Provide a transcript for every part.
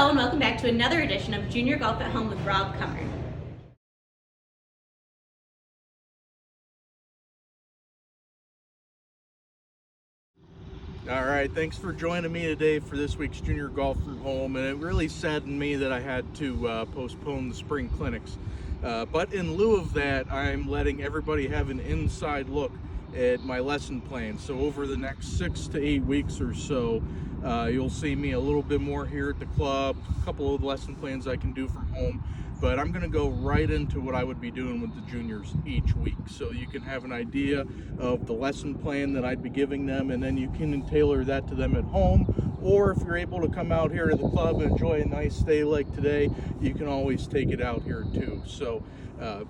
Hello and welcome back to another edition of Junior Golf at Home with Rob Cummer. All right, thanks for joining me today for this week's Junior Golf from Home, and it really saddened me that I had to postpone the spring clinics. But in lieu of that, I'm letting everybody have an inside look at my lesson plan. So over the next 6 to 8 weeks or so, you'll see me a little bit more here at the club, a couple of lesson plans I can do from home, but I'm gonna go right into what I would be doing with the juniors each week. So you can have an idea of the lesson plan that I'd be giving them, and then you can tailor that to them at home. Or if you're able to come out here to the club and enjoy a nice day like today, you can always take it out here too. So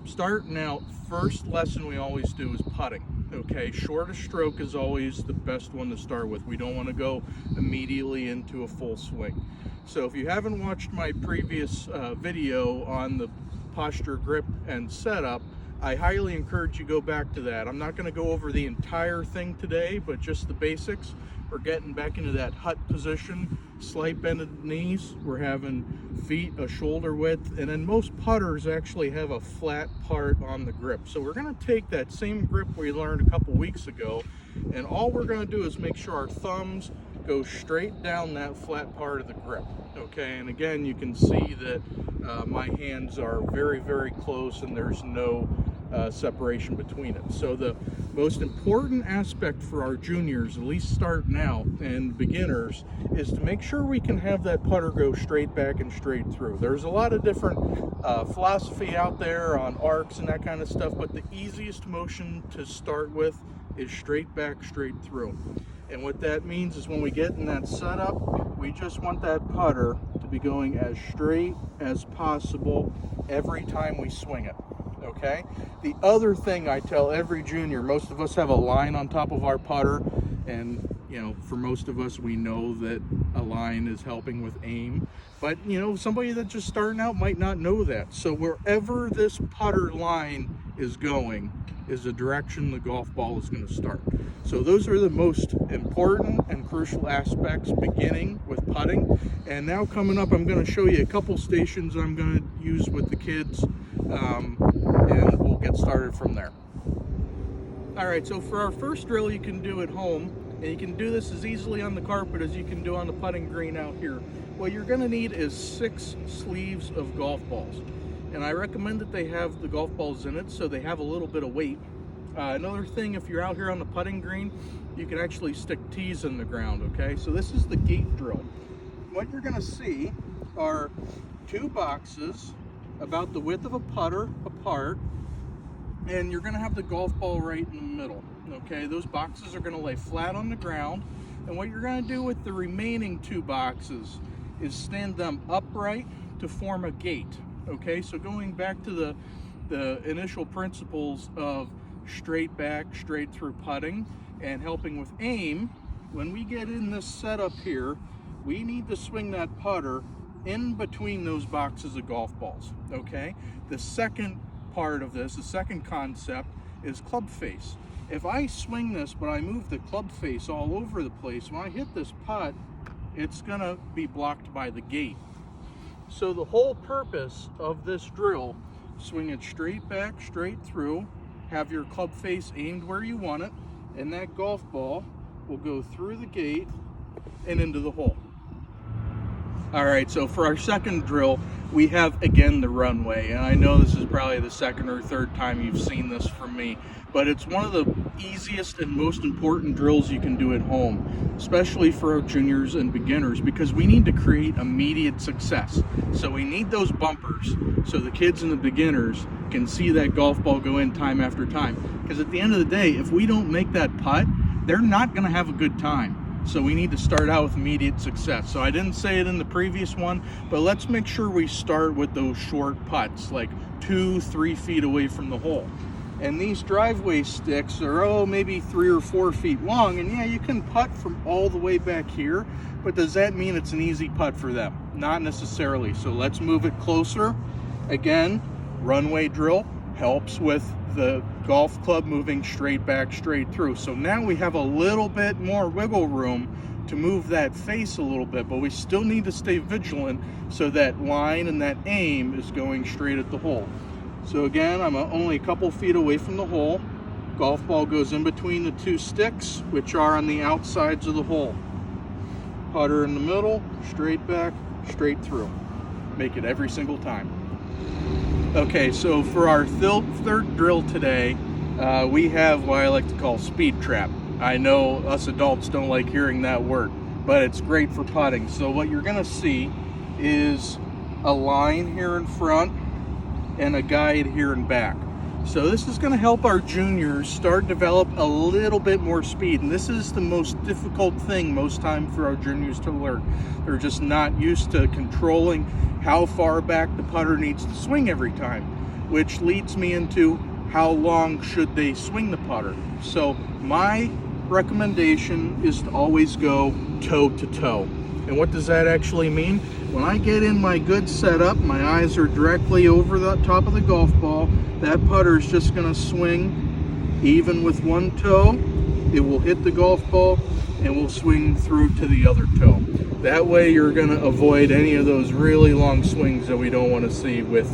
starting out, first lesson we always do is putting. Okay, shortest stroke is always the best one to start with. We don't want to go immediately into a full swing. So if you haven't watched my previous video on the posture, grip, and setup, I highly encourage you go back to that. I'm not going to go over the entire thing today, but just the basics. We're getting back into that hut position, slight bended knees. We're having feet a shoulder width, and then most putters actually have a flat part on the grip. So we're going to take that same grip we learned a couple weeks ago, and all we're going to do is make sure our thumbs go straight down that flat part of the grip. Okay, and again, you can see that my hands are very, very close, and there's no separation between it. So the most important aspect for our juniors, at least starting out, and beginners, is to make sure we can have that putter go straight back and straight through. There's a lot of different philosophy out there on arcs and that kind of stuff, but the easiest motion to start with is straight back, straight through. And what that means is when we get in that setup, we just want that putter to be going as straight as possible every time we swing it. Okay, the other thing I tell every junior, most of us have a line on top of our putter, and you know, for most of us, we know that a line is helping with aim, but you know, somebody that's just starting out might not know that. So wherever this putter line is going is the direction the golf ball is going to start. So those are the most important and crucial aspects beginning with putting. And now coming up, I'm going to show you a couple stations I'm going to use with the kids, and we'll get started from there. All right, so for our first drill, you can do at home, and you can do this as easily on the carpet as you can do on the putting green out here. What you're going to need is 6 sleeves of golf balls, and I recommend that they have the golf balls in it so they have a little bit of weight. Another thing, if you're out here on the putting green, you can actually stick tees in the ground. Okay, so this is the gate drill. What you're going to see are 2 boxes about the width of a putter apart, and you're going to have the golf ball right in the middle. Okay, those boxes are going to lay flat on the ground, and what you're going to do with the remaining 2 boxes is stand them upright to form a gate. Okay, so going back to the initial principles of straight back, straight through putting and helping with aim, when we get in this setup here, we need to swing that putter in between those boxes of golf balls. Okay, the second part of this, the second concept, is club face. If I swing this but I move the club face all over the place, when I hit this putt, it's gonna be blocked by the gate. So the whole purpose of this drill, swing it straight back, straight through, have your club face aimed where you want it, and that golf ball will go through the gate and into the hole. All right, so for our second drill, we have again the runway, and I know this is probably the second or third time you've seen this from me, but it's one of the easiest and most important drills you can do at home, especially for our juniors and beginners, because we need to create immediate success. So we need those bumpers so the kids and the beginners can see that golf ball go in time after time. Because at the end of the day, if we don't make that putt, they're not going to have a good time. So we need to start out with immediate success. So I didn't say it in the previous one, but let's make sure we start with those short putts, like 2-3 feet away from the hole. And these driveway sticks are, maybe 3 or 4 feet long. And yeah, you can putt from all the way back here, but does that mean it's an easy putt for them? Not necessarily. So let's move it closer. Again, runway drill helps with the golf club moving straight back, straight through. So now we have a little bit more wiggle room to move that face a little bit, but we still need to stay vigilant so that line and that aim is going straight at the hole. So again, I'm only a couple feet away from the hole. Golf ball goes in between the two sticks, which are on the outsides of the hole. Putter in the middle, straight back, straight through. Make it every single time. Okay, so for our third drill today, we have what I like to call speed trap. I know us adults don't like hearing that word, but it's great for putting. So what you're gonna see is a line here in front and a guide here in back. So this is gonna help our juniors start develop a little bit more speed. And this is the most difficult thing most time for our juniors to learn. They're just not used to controlling how far back the putter needs to swing every time, which leads me into how long should they swing the putter. So my recommendation is to always go toe to toe. And what does that actually mean? When I get in my good setup, my eyes are directly over the top of the golf ball, that putter is just gonna swing even with one toe. It will hit the golf ball and will swing through to the other toe. That way you're gonna avoid any of those really long swings that we don't wanna see with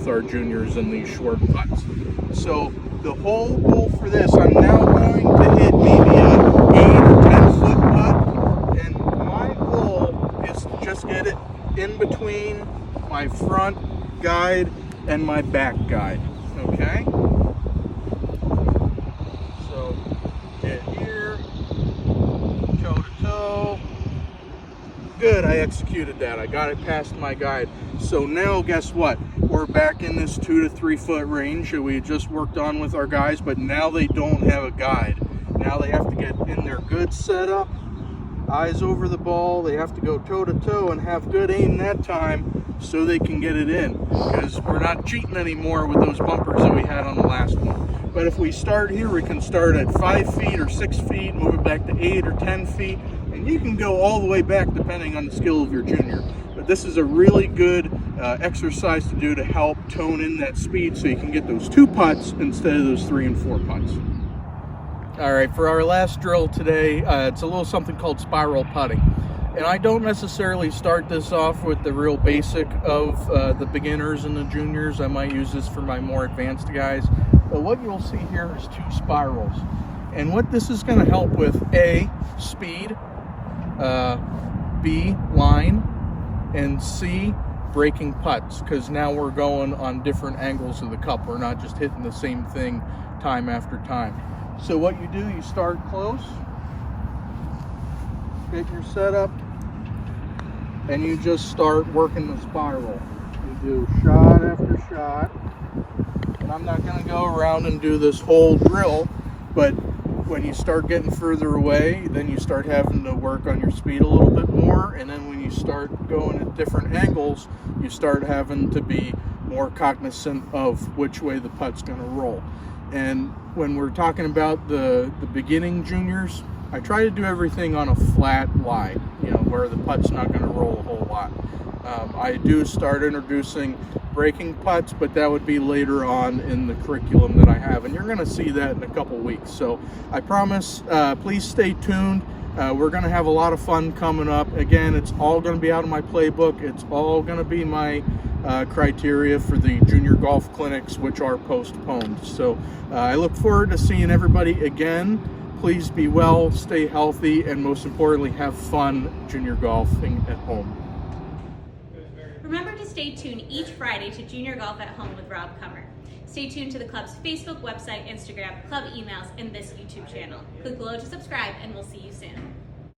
our juniors in these short putts. So the whole goal for this, I'm now going to hit maybe a 8 or 10 foot putt, and my goal is to just get it in between my front guide and my back guide, okay? So get here, toe to toe. Good, I executed that. I got it past my guide. So now guess what? We're back in this 2 to 3 foot range that we just worked on with our guys, but now they don't have a guide. Now they have to get in their good setup, eyes over the ball. They have to go toe to toe and have good aim that time so they can get it in, because we're not cheating anymore with those bumpers that we had on the last one. But if we start here, we can start at 5 feet or 6 feet, move it back to 8 or 10 feet, and you can go all the way back depending on the skill of your junior. But this is a really good exercise to do to help tone in that speed so you can get those 2 putts instead of those 3 and 4 putts. All right, for our last drill today, it's a little something called spiral putting. And I don't necessarily start this off with the real basic of the beginners and the juniors. I might use this for my more advanced guys. But what you'll see here is 2 spirals. And what this is going to help with, A, speed, B, line, and C, breaking putts, because now we're going on different angles of the cup. We're not just hitting the same thing time after time. So what you do, you start close, get your setup, and you just start working the spiral. You do shot after shot. And I'm not going to go around and do this whole drill, but when you start getting further away, then you start having to work on your speed a little bit more, and then when you start going at different angles, you start having to be more cognizant of which way the putt's going to roll. And when we're talking about the beginning juniors, I try to do everything on a flat lie, where the putt's not going to roll a whole lot. I do start introducing breaking putts, but that would be later on in the curriculum that I have, and you're going to see that in a couple weeks. So I promise, please stay tuned. We're going to have a lot of fun coming up. Again, it's all going to be out of my playbook. It's all going to be my criteria for the junior golf clinics, which are postponed. So I look forward to seeing everybody again. Please be well, stay healthy, and most importantly, have fun junior golfing at home. Remember to stay tuned each Friday to Junior Golf at Home with Rob Kummer. Stay tuned to the club's Facebook, website, Instagram, club emails, and this YouTube channel. Click below to subscribe, and we'll see you soon.